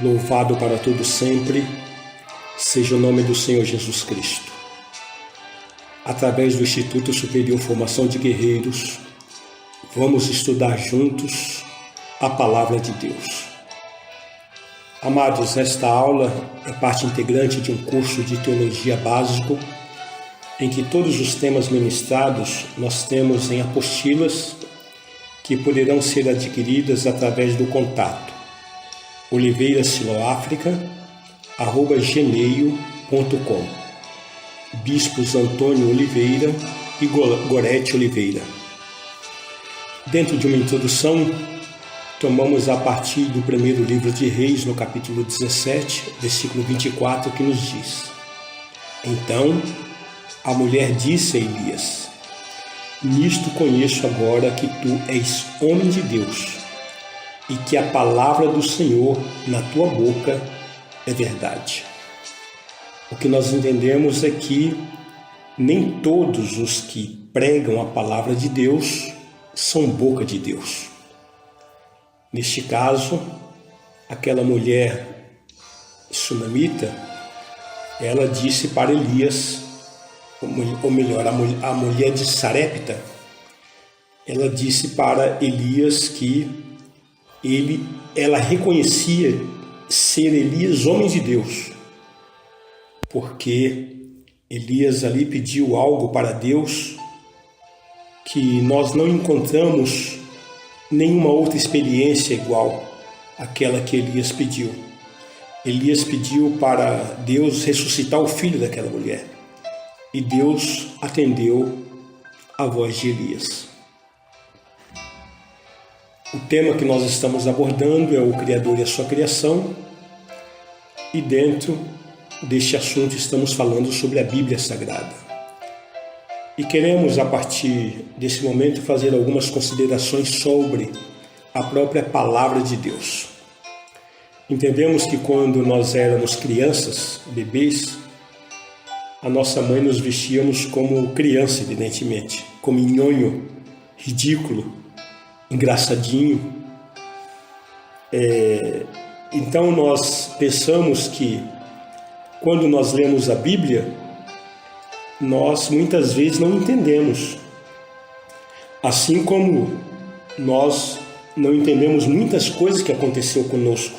Louvado para todo sempre seja o nome do Senhor Jesus Cristo. Através do Instituto Superior Formação de Guerreiros, vamos estudar juntos a Palavra de Deus. Amados, esta aula é parte integrante de um curso de teologia básico em que todos os temas ministrados nós temos em apostilas que poderão ser adquiridas através do contato oliveirasiloafrica@gmail.com Bispos Antônio Oliveira e Gorete Oliveira. Dentro de uma introdução, tomamos a partir do primeiro livro de Reis, no capítulo 17, versículo 24, que nos diz: Então a mulher disse a Elias: Nisto conheço agora que tu és homem de Deus, e que a palavra do Senhor na tua boca é verdade. O que nós entendemos é que nem todos os que pregam a palavra de Deus são boca de Deus. Neste caso, aquela mulher sunamita, ela disse para Elias, ou melhor, a mulher de Sarepta, ela disse para Elias que ela reconhecia ser Elias homem de Deus, porque Elias ali pediu algo para Deus que nós não encontramos nenhuma outra experiência igual àquela que Elias pediu. Elias pediu para Deus ressuscitar o filho daquela mulher, e Deus atendeu a voz de Elias. O tema que nós estamos abordando é o Criador e a sua criação, e dentro deste assunto estamos falando sobre a Bíblia Sagrada. E queremos, a partir desse momento, fazer algumas considerações sobre a própria Palavra de Deus. Entendemos que quando nós éramos crianças, bebês, a nossa mãe nos vestíamos como criança, evidentemente, como nhonho, ridículo, engraçadinho. Então nós pensamos que quando nós lemos a Bíblia, nós muitas vezes não entendemos. Assim como nós não entendemos muitas coisas que aconteceu conosco,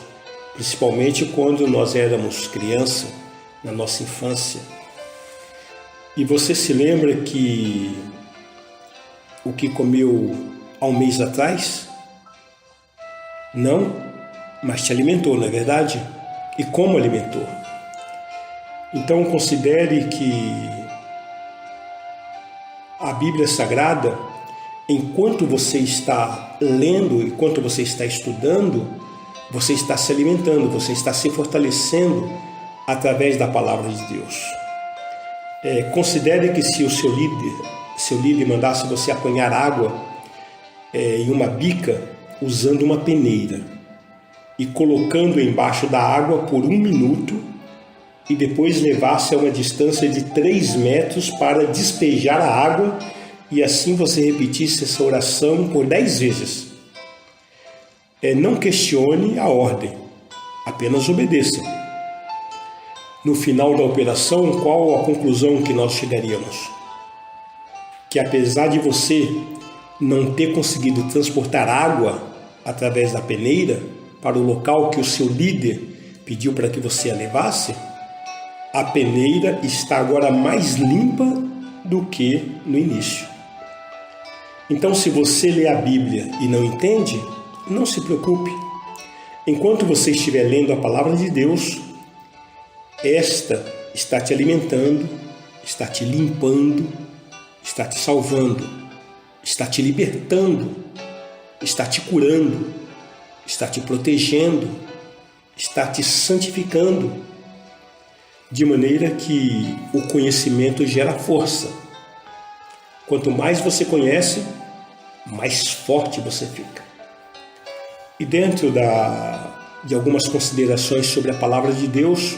principalmente quando nós éramos criança, na nossa infância. E você se lembra que o que comeu há um mês atrás? Não, mas te alimentou, não é verdade? E como alimentou? Então considere que a Bíblia Sagrada, enquanto você está lendo, enquanto você está estudando, você está se alimentando, você está se fortalecendo através da Palavra de Deus. Considere que se o seu líder mandasse você apanhar água em uma bica usando uma peneira e colocando embaixo da água por 1 minuto e depois levasse a uma distância de 3 metros para despejar a água e assim você repetisse essa oração por 10 vezes. Não questione a ordem, apenas obedeça. No final da operação, qual a conclusão que nós chegaríamos? Que apesar de você não ter conseguido transportar água através da peneira para o local que o seu líder pediu para que você a levasse, a peneira está agora mais limpa do que no início. Então, se você lê a Bíblia e não entende, não se preocupe. Enquanto você estiver lendo a Palavra de Deus, esta está te alimentando, está te limpando, está te salvando, está te libertando, está te curando, está te protegendo, está te santificando, de maneira que o conhecimento gera força. Quanto mais você conhece, mais forte você fica. E dentro de algumas considerações sobre a Palavra de Deus,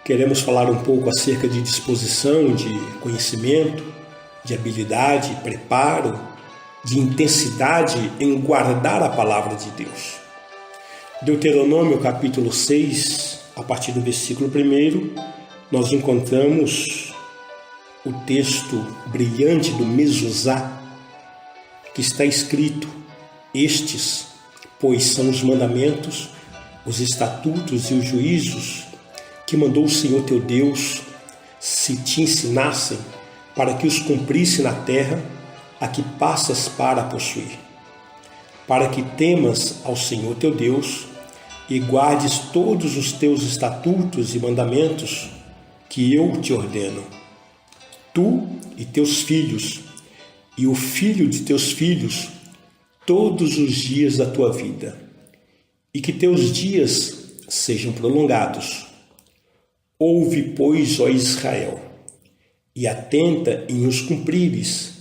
queremos falar um pouco acerca de disposição, de conhecimento, de habilidade, preparo, de intensidade em guardar a Palavra de Deus. Deuteronômio capítulo 6, a partir do versículo 1, nós encontramos o texto brilhante do Mezuzá, que está escrito: estes, pois, são os mandamentos, os estatutos e os juízos que mandou o Senhor teu Deus se te ensinassem, para que os cumprisse na terra a que passas para possuir, para que temas ao Senhor teu Deus e guardes todos os teus estatutos e mandamentos que eu te ordeno, tu e teus filhos, e o filho de teus filhos, todos os dias da tua vida, e que teus dias sejam prolongados. Ouve, pois, ó Israel, e atenta em os cumprires,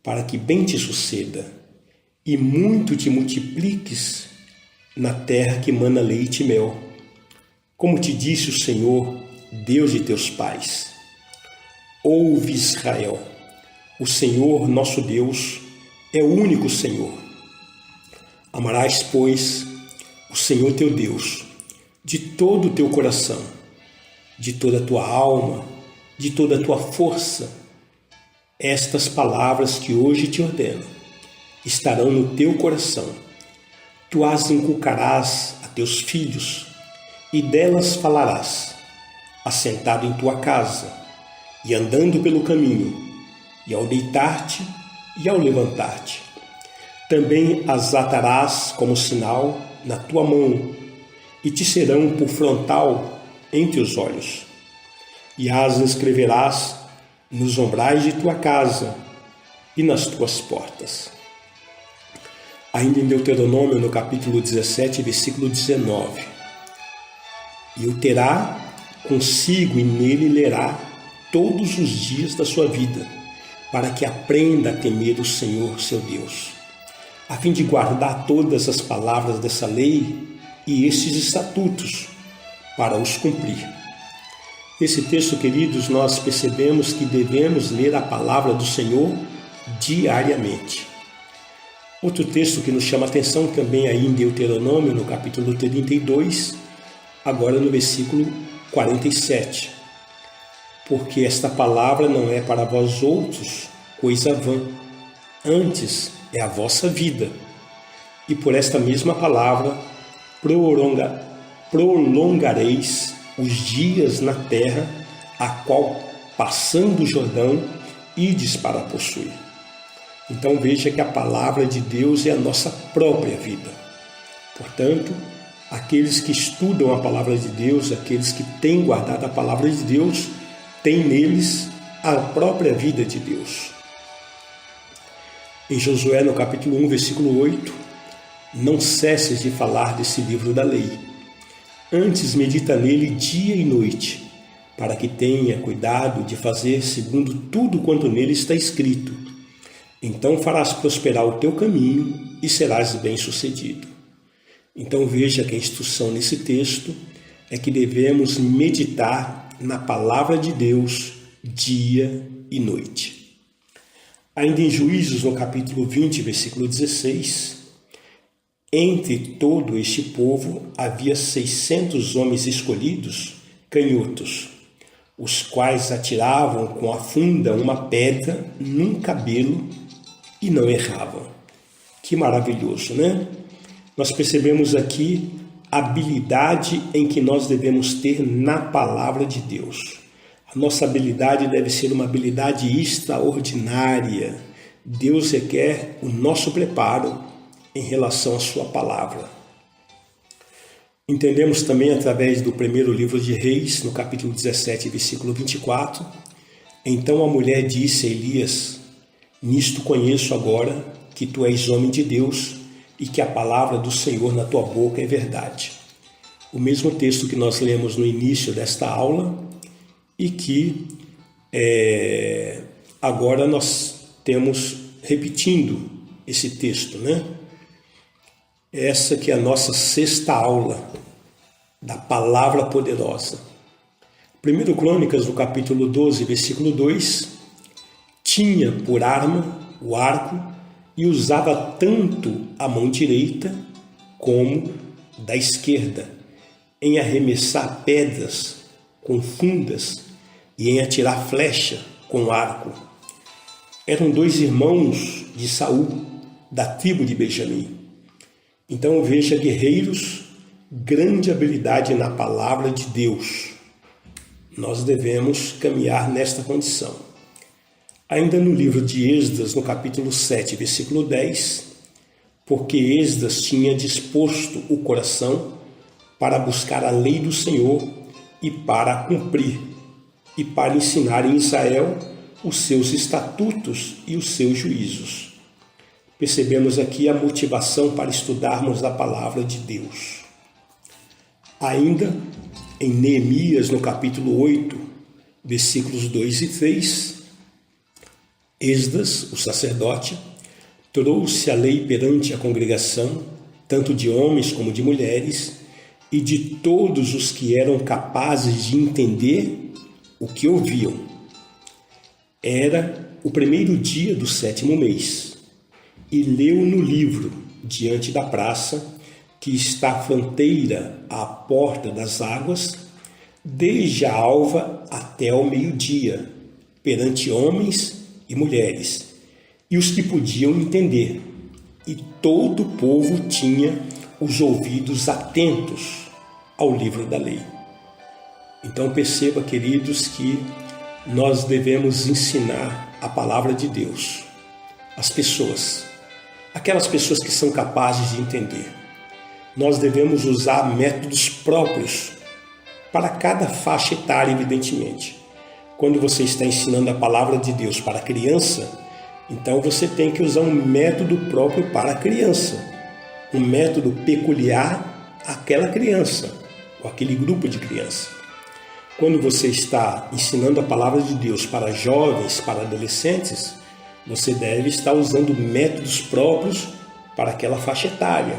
para que bem te suceda, e muito te multipliques na terra que mana leite e mel, como te disse o Senhor, Deus de teus pais. Ouve, Israel, o Senhor nosso Deus é o único Senhor. Amarás, pois, o Senhor teu Deus de todo o teu coração, de toda a tua alma, de toda a tua força. Estas palavras que hoje te ordeno estarão no teu coração. Tu as inculcarás a teus filhos, e delas falarás, assentado em tua casa, e andando pelo caminho, e ao deitar-te e ao levantar-te. Também as atarás como sinal na tua mão, e te serão por frontal entre os olhos. E as escreverás nos umbrais de tua casa e nas tuas portas. Ainda em Deuteronômio, no capítulo 17, versículo 19. E o terá consigo e nele lerá todos os dias da sua vida, para que aprenda a temer o Senhor, seu Deus, a fim de guardar todas as palavras dessa lei e estes estatutos, para os cumprir. Nesse texto, queridos, nós percebemos que devemos ler a palavra do Senhor diariamente. Outro texto que nos chama a atenção também aí em Deuteronômio, no capítulo 32, agora no versículo 47. Porque esta palavra não é para vós outros coisa vã, antes é a vossa vida. E por esta mesma palavra prolongareis os dias na terra, a qual, passando o Jordão, ides para possuir. Então veja que a palavra de Deus é a nossa própria vida. Portanto, aqueles que estudam a palavra de Deus, aqueles que têm guardado a palavra de Deus, têm neles a própria vida de Deus. Em Josué, no capítulo 1, versículo 8, não cesses de falar desse livro da lei. Antes medita nele dia e noite, para que tenha cuidado de fazer segundo tudo quanto nele está escrito. Então farás prosperar o teu caminho e serás bem-sucedido. Então veja que a instrução nesse texto é que devemos meditar na palavra de Deus dia e noite. Ainda em Juízos, no capítulo 20, versículo 16, entre todo este povo havia 600 homens escolhidos, canhotos, os quais atiravam com a funda uma pedra num cabelo e não erravam. Que maravilhoso, né? Nós percebemos aqui a habilidade em que nós devemos ter na palavra de Deus. A nossa habilidade deve ser uma habilidade extraordinária. Deus requer o nosso preparo em relação à sua palavra. Entendemos também através do primeiro livro de Reis, no capítulo 17, versículo 24, então a mulher disse a Elias: nisto conheço agora que tu és homem de Deus e que a palavra do Senhor na tua boca é verdade. O mesmo texto que nós lemos no início desta aula e que agora nós temos repetindo esse texto, né? Essa que é a nossa sexta aula da palavra poderosa. 1 Crônicas, no capítulo 12, versículo 2, tinha por arma o arco e usava tanto a mão direita como da esquerda, em arremessar pedras com fundas e em atirar flecha com arco. Eram 2 irmãos de Saul, da tribo de Benjamim. Então veja, guerreiros, grande habilidade na palavra de Deus. Nós devemos caminhar nesta condição. Ainda no livro de Esdras, no capítulo 7, versículo 10, porque Esdras tinha disposto o coração para buscar a lei do Senhor e para cumprir, e para ensinar em Israel os seus estatutos e os seus juízos. Percebemos aqui a motivação para estudarmos a palavra de Deus. Ainda em Neemias, no capítulo 8, versículos 2 e 3, Esdras, o sacerdote, trouxe a lei perante a congregação, tanto de homens como de mulheres, e de todos os que eram capazes de entender o que ouviam. Era o primeiro dia do 7º mês, e leu no livro, diante da praça, que está à fronteira à porta das águas, desde a alva até ao meio-dia, perante homens e mulheres, e os que podiam entender, e todo o povo tinha os ouvidos atentos ao livro da lei. Então perceba, queridos, que nós devemos ensinar a palavra de Deus às pessoas, aquelas pessoas que são capazes de entender. Nós devemos usar métodos próprios para cada faixa etária, evidentemente. Quando você está ensinando a palavra de Deus para a criança, então você tem que usar um método próprio para a criança, um método peculiar àquela criança, ou aquele grupo de criança. Quando você está ensinando a palavra de Deus para jovens, para adolescentes, você deve estar usando métodos próprios para aquela faixa etária.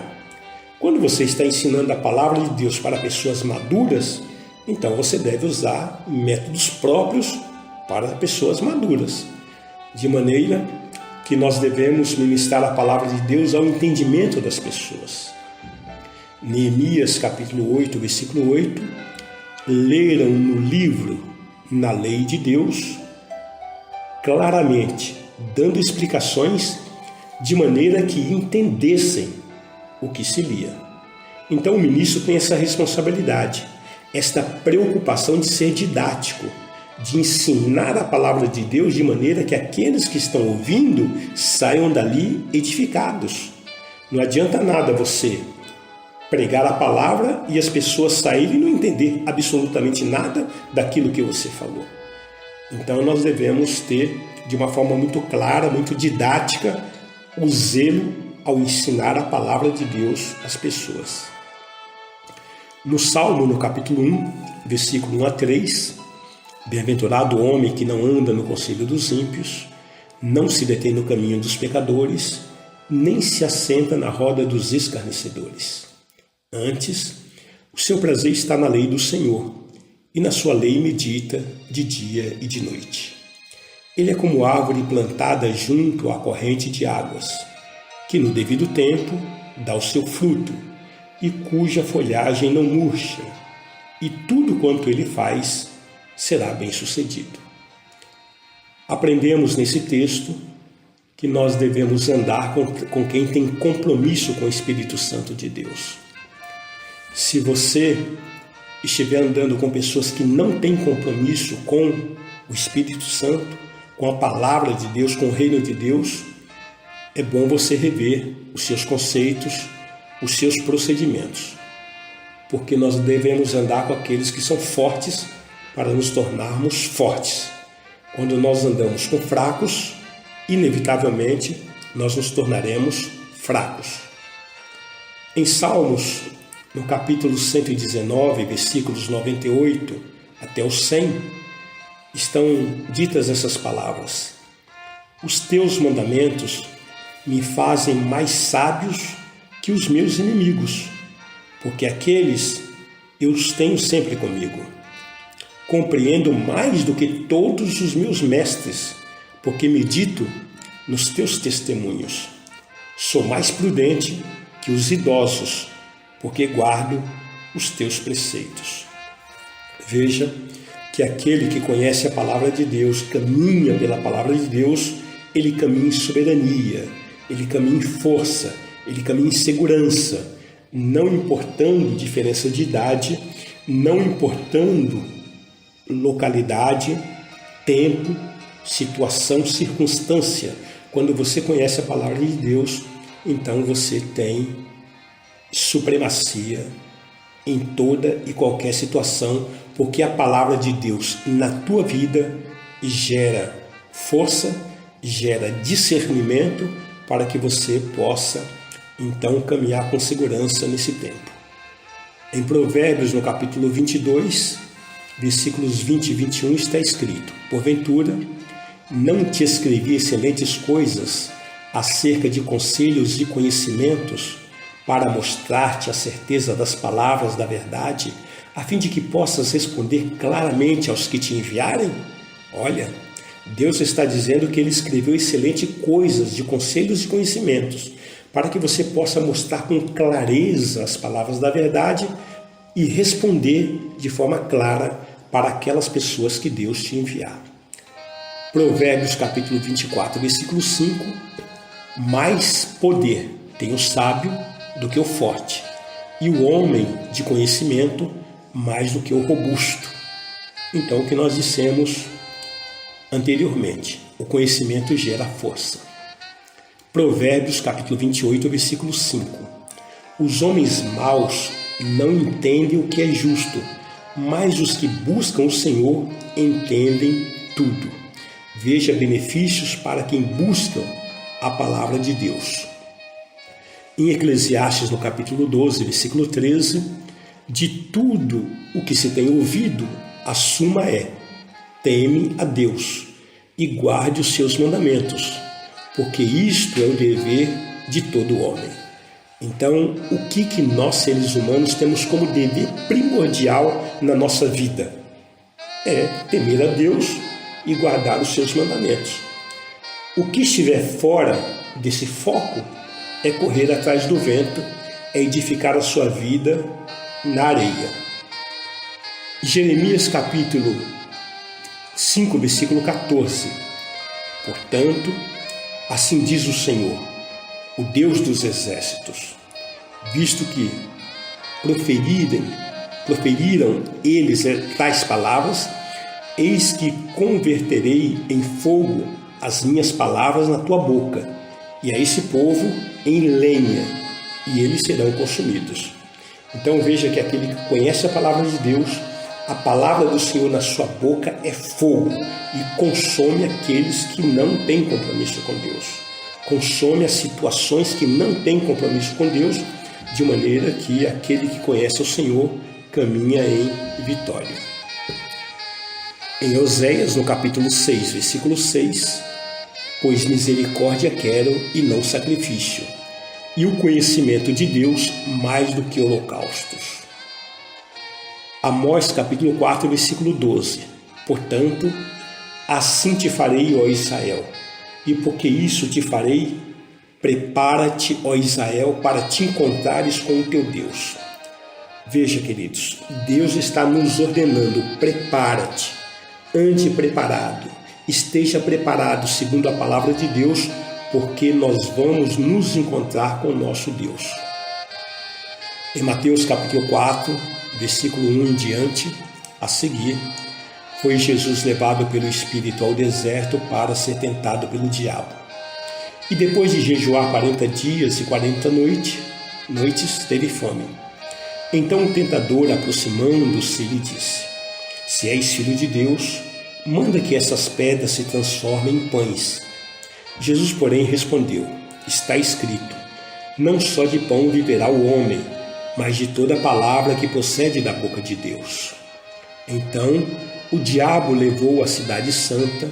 Quando você está ensinando a palavra de Deus para pessoas maduras, então você deve usar métodos próprios para pessoas maduras, de maneira que nós devemos ministrar a palavra de Deus ao entendimento das pessoas. Neemias capítulo 8, versículo 8, leram no livro, na lei de Deus, claramente, dando explicações de maneira que entendessem o que se lia. Então o ministro tem essa responsabilidade, esta preocupação de ser didático, de ensinar a palavra de Deus de maneira que aqueles que estão ouvindo saiam dali edificados. Não adianta nada você pregar a palavra e as pessoas saírem e não entender absolutamente nada daquilo que você falou. Então nós devemos ter, de uma forma muito clara, muito didática, o zelo ao ensinar a palavra de Deus às pessoas. No Salmo, no capítulo 1, versículo 1 a 3, bem-aventurado o homem que não anda no conselho dos ímpios, não se detém no caminho dos pecadores, nem se assenta na roda dos escarnecedores. Antes, o seu prazer está na lei do Senhor, e na sua lei medita de dia e de noite. Ele é como árvore plantada junto à corrente de águas, que no devido tempo dá o seu fruto, e cuja folhagem não murcha, e tudo quanto ele faz será bem-sucedido. Aprendemos nesse texto que nós devemos andar com quem tem compromisso com o Espírito Santo de Deus. Se você estiver andando com pessoas que não têm compromisso com o Espírito Santo, com a palavra de Deus, com o reino de Deus, é bom você rever os seus conceitos, os seus procedimentos, porque nós devemos andar com aqueles que são fortes para nos tornarmos fortes. Quando nós andamos com fracos, inevitavelmente nós nos tornaremos fracos. Em Salmos, no capítulo 119, versículos 98 até o 100, estão ditas essas palavras: os teus mandamentos me fazem mais sábios que os meus inimigos, porque aqueles eu os tenho sempre comigo. Compreendo mais do que todos os meus mestres, porque medito nos teus testemunhos. Sou mais prudente que os idosos, porque guardo os teus preceitos. Veja que aquele que conhece a palavra de Deus, caminha pela palavra de Deus, ele caminha em soberania, ele caminha em força, ele caminha em segurança, não importando diferença de idade, não importando localidade, tempo, situação, circunstância. Quando você conhece a palavra de Deus, então você tem supremacia em toda e qualquer situação, porque a palavra de Deus na tua vida gera força, gera discernimento para que você possa então caminhar com segurança nesse tempo. Em Provérbios, no capítulo 22, versículos 20 e 21, está escrito: porventura, não te escrevi excelentes coisas acerca de conselhos e conhecimentos, para mostrar-te a certeza das palavras da verdade, a fim de que possas responder claramente aos que te enviarem? Olha, Deus está dizendo que Ele escreveu excelentes coisas de conselhos e conhecimentos, para que você possa mostrar com clareza as palavras da verdade e responder de forma clara para aquelas pessoas que Deus te enviar. Provérbios capítulo 24, versículo 5: mais poder tem o sábio do que o forte, e o homem de conhecimento mais do que o robusto. Então, o que nós dissemos anteriormente, o conhecimento gera força. Provérbios capítulo 28, versículo 5: os homens maus não entendem o que é justo, mas os que buscam o Senhor entendem tudo. Veja benefícios para quem busca a palavra de Deus. Em Eclesiastes, no capítulo 12, versículo 13, de tudo o que se tem ouvido, a suma é: teme a Deus e guarde os seus mandamentos, porque isto é o dever de todo homem. Então, o que nós, seres humanos, temos como dever primordial na nossa vida? É temer a Deus e guardar os seus mandamentos. O que estiver fora desse foco é correr atrás do vento, é edificar a sua vida na areia. Jeremias capítulo 5, versículo 14: portanto, assim diz o Senhor, o Deus dos exércitos, visto que proferiram eles tais palavras, eis que converterei em fogo as minhas palavras na tua boca, e a esse povo em lenha, e eles serão consumidos. Então veja que aquele que conhece a palavra de Deus, a palavra do Senhor na sua boca é fogo, e consome aqueles que não têm compromisso com Deus. Consome as situações que não têm compromisso com Deus, de maneira que aquele que conhece o Senhor caminha em vitória. Em Oséias, no capítulo 6, versículo 6, pois misericórdia quero e não sacrifício, e o conhecimento de Deus mais do que holocaustos. Amós, capítulo 4, versículo 12, portanto, assim te farei, ó Israel, e porque isso te farei, prepara-te, ó Israel, para te encontrares com o teu Deus. Veja, queridos, Deus está nos ordenando: prepara-te, ande preparado, esteja preparado segundo a palavra de Deus, porque nós vamos nos encontrar com o nosso Deus. Em Mateus capítulo 4, versículo 1 em diante, a seguir, foi Jesus levado pelo Espírito ao deserto para ser tentado pelo diabo. E depois de jejuar 40 dias e 40 noites, teve fome. Então o tentador, aproximando-se, lhe disse: se és filho de Deus, manda que essas pedras se transformem em pães. Jesus, porém, respondeu: está escrito, não só de pão viverá o homem, mas de toda palavra que procede da boca de Deus. Então o diabo levou a cidade santa,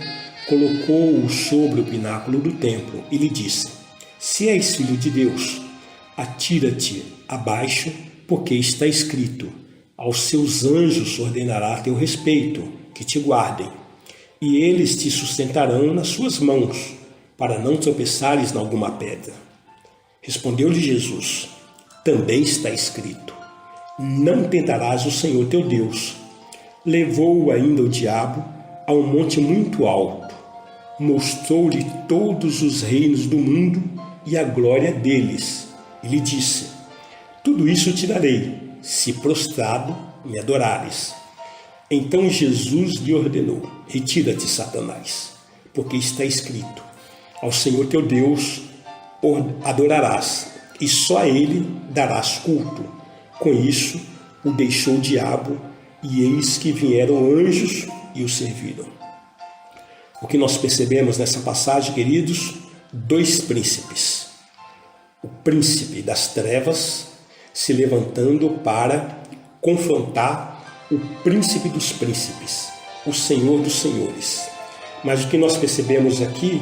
colocou-o sobre o pináculo do templo e lhe disse: se és filho de Deus, atira-te abaixo, porque está escrito: aos seus anjos ordenará a teu respeito, que te guardem, e eles te sustentarão nas suas mãos, para não tropeçares em alguma pedra. Respondeu-lhe Jesus: também está escrito: não tentarás o Senhor teu Deus. Levou-o ainda o diabo a um monte muito alto, mostrou-lhe todos os reinos do mundo e a glória deles, e lhe disse: tudo isso te darei, se prostrado me adorares. Então Jesus lhe ordenou: retira-te, Satanás, porque está escrito: ao Senhor teu Deus adorarás, e só a ele darás culto. Com isso, o deixou o diabo, e eis que vieram anjos e o serviram. O que nós percebemos nessa passagem, queridos? 2 príncipes. O príncipe das trevas se levantando para confrontar o príncipe dos príncipes, o Senhor dos senhores. Mas o que nós percebemos aqui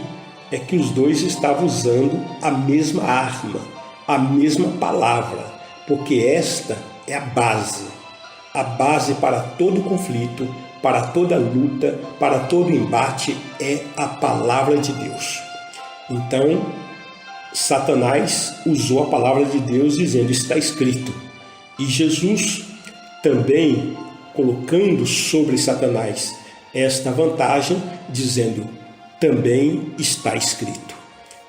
é que os dois estavam usando a mesma arma, a mesma palavra, porque esta é a base para todo conflito, para toda luta, para todo embate, é a palavra de Deus. Então, Satanás usou a palavra de Deus dizendo: está escrito. E Jesus também colocando sobre Satanás esta vantagem, dizendo: também está escrito.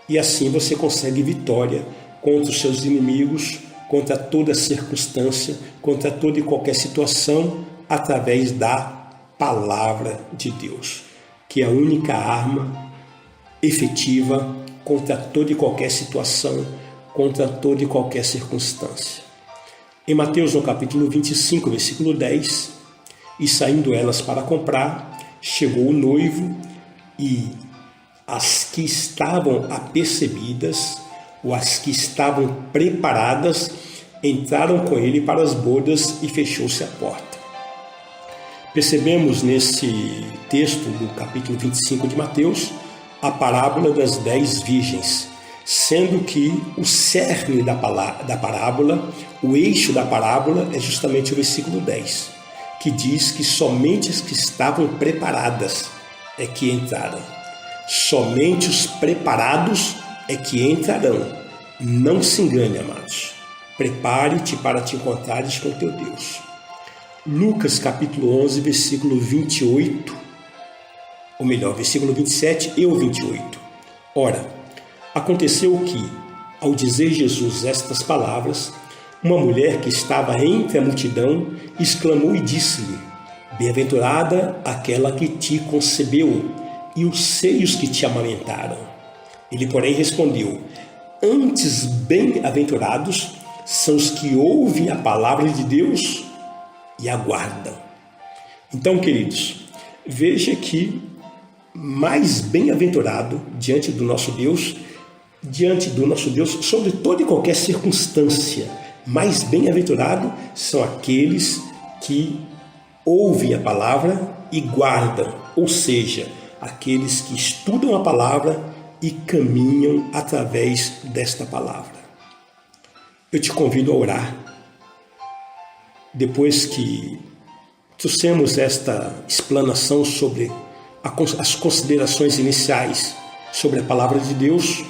E assim você consegue vitória contra os seus inimigos, contra toda circunstância, contra toda e qualquer situação, através da palavra de Deus, que é a única arma efetiva contra toda e qualquer situação, contra toda e qualquer circunstância. Em Mateus, no capítulo 25, versículo 10, e saindo elas para comprar, chegou o noivo, e as que estavam apercebidas, ou as que estavam preparadas, entraram com ele para as bodas e fechou-se a porta. Percebemos nesse texto do capítulo 25 de Mateus a parábola das 10 virgens, sendo que o cerne da parábola, o eixo da parábola é justamente o versículo 10, que diz que somente as que estavam preparadas é que entraram. Somente os preparados é que entrarão. Não se engane, amados. Prepare-te para te encontrares com teu Deus. Lucas capítulo 11, versículo 28, ou melhor, versículo 27 e o 28. Ora, aconteceu que, ao dizer Jesus estas palavras, uma mulher que estava entre a multidão exclamou e disse-lhe: bem-aventurada aquela que te concebeu e os seios que te amamentaram. Ele, porém, respondeu: antes bem-aventurados são os que ouvem a palavra de Deus e aguardam. Então, queridos, veja que mais bem-aventurado diante do nosso Deus, sobre toda e qualquer circunstância, mais bem-aventurado são aqueles que ouvem a palavra e guardam, ou seja, aqueles que estudam a palavra e caminham através desta palavra. Eu te convido a orar. Depois que trouxemos esta explanação sobre as considerações iniciais sobre a palavra de Deus,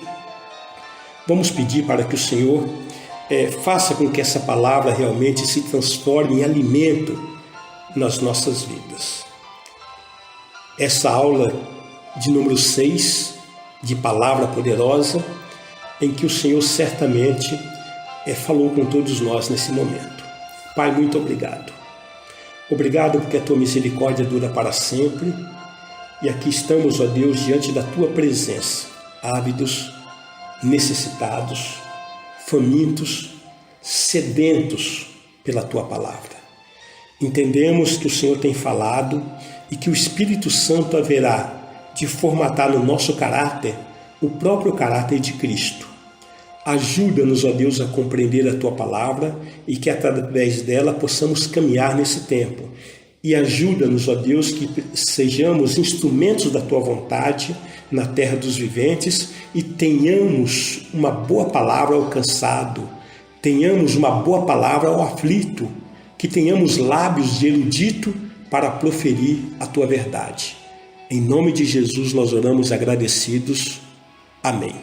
vamos pedir para que o Senhor faça com que essa palavra realmente se transforme em alimento nas nossas vidas. Essa aula de número 6, de palavra poderosa, em que o Senhor certamente falou com todos nós nesse momento. Pai, muito obrigado. Obrigado porque a tua misericórdia dura para sempre. E aqui estamos, ó Deus, diante da tua presença, ávidos, necessitados, famintos, sedentos pela tua palavra. Entendemos que o Senhor tem falado e que o Espírito Santo haverá de formatar no nosso caráter o próprio caráter de Cristo. Ajuda-nos, ó Deus, a compreender a tua palavra e que através dela possamos caminhar nesse tempo. E ajuda-nos, ó Deus, que sejamos instrumentos da tua vontade na terra dos viventes e tenhamos uma boa palavra ao cansado, tenhamos uma boa palavra ao aflito, que tenhamos lábios de erudito para proferir a tua verdade. Em nome de Jesus nós oramos agradecidos. Amém.